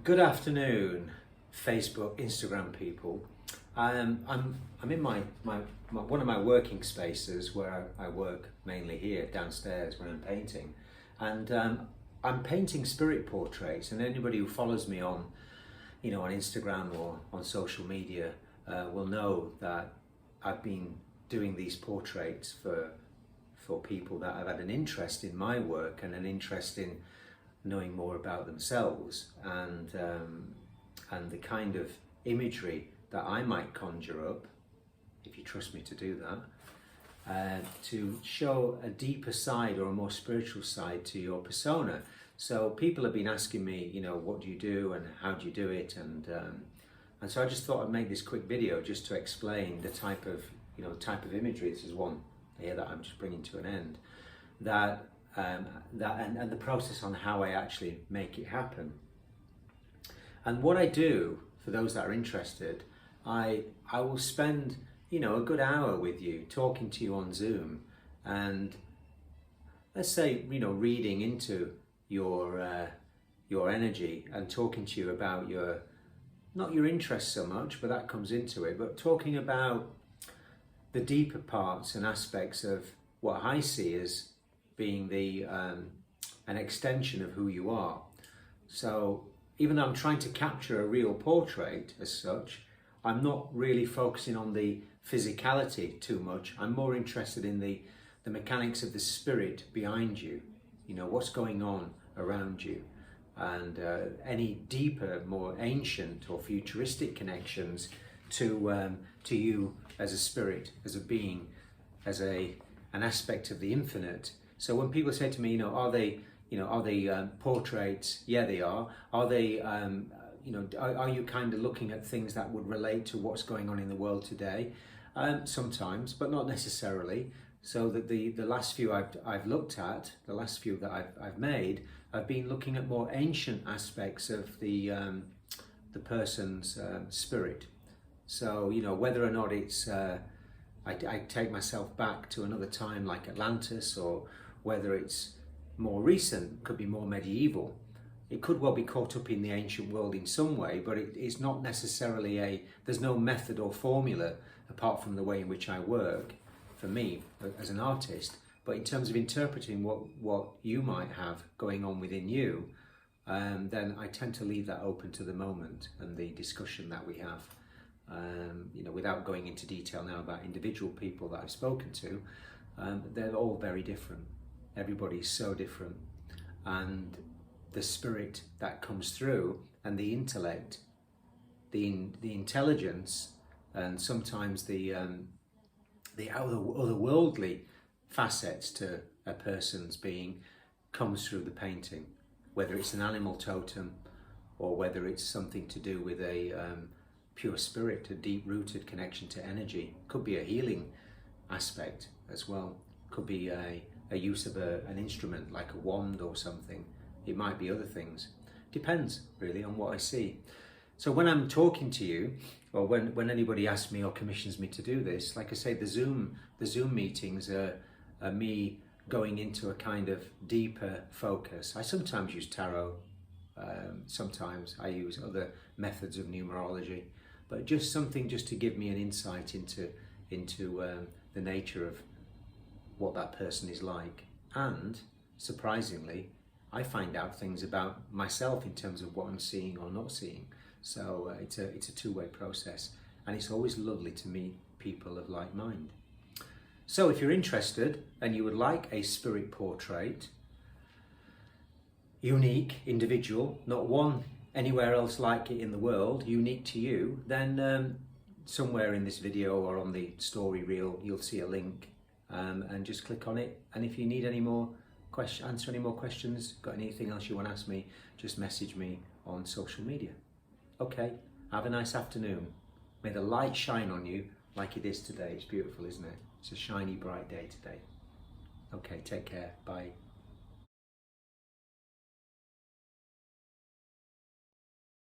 Good afternoon, Facebook, Instagram people. I'm in my one of my working spaces where I work mainly here downstairs when I'm painting, and I'm painting spirit portraits. And anybody who follows me on, on Instagram or on social media, will know that I've been doing these portraits for people that have had an interest in my work and an interest in knowing more about themselves and the kind of imagery that I might conjure up, if you trust me to do that, to show a deeper side or a more spiritual side to your persona. So people have been asking me, what do you do and how do you do it, and so I just thought I'd make this quick video just to explain the type of imagery. This is one here that I'm just bringing to an end. And the process on how I actually make it happen. And what I do, for those that are interested, I will spend a good hour with you, talking to you on Zoom, and let's say reading into your energy and talking to you about not your interest so much, but that comes into it, but talking about the deeper parts and aspects of what I see as being an extension of who you are. So even though I'm trying to capture a real portrait as such, I'm not really focusing on the physicality too much. I'm more interested in the mechanics of the spirit behind you, what's going on around you, and any deeper, more ancient or futuristic connections to you as a spirit, as a being, as an aspect of the infinite. So when people say to me, are they portraits? Yeah, they are. Are they, are you kind of looking at things that would relate to what's going on in the world today? Sometimes, but not necessarily. So that the last few I've looked at, the last few that I've made, I've been looking at more ancient aspects of the person's spirit. So whether or not it's I take myself back to another time like Atlantis, or whether it's more recent, could be more medieval. It could well be caught up in the ancient world in some way, but it's not necessarily there's no method or formula apart from the way in which I work, for me as an artist. But in terms of interpreting what you might have going on within you, then I tend to leave that open to the moment and the discussion that we have. Without going into detail now about individual people that I've spoken to, they're all very different. Everybody's so different, and the spirit that comes through, and the intellect, the intelligence, and sometimes the otherworldly facets to a person's being comes through the painting, whether it's an animal totem or whether it's something to do with a pure spirit, a deep-rooted connection to energy. Could be a healing aspect as well. Could be a use of an instrument like a wand or something. It might be other things. Depends really on what I see. So when I'm talking to you, or when anybody asks me or commissions me to do this, like I say, the Zoom meetings are me going into a kind of deeper focus. I sometimes use tarot. Sometimes I use other methods of numerology, but just something just to give me an insight into the nature of what that person is like. And surprisingly, I find out things about myself in terms of what I'm seeing or not seeing. So it's a two-way process, and it's always lovely to meet people of like mind. So if you're interested and you would like a spirit portrait, unique, individual, not one anywhere else like it in the world, unique to you, then somewhere in this video or on the story reel you'll see a link, and just click on it. And if you need any more answer any more questions, got anything else you want to ask me, just message me on social media. Okay, have a nice afternoon. May the light shine on you like it is today. It's beautiful, isn't it? It's a shiny, bright day today. Okay, take care. Bye.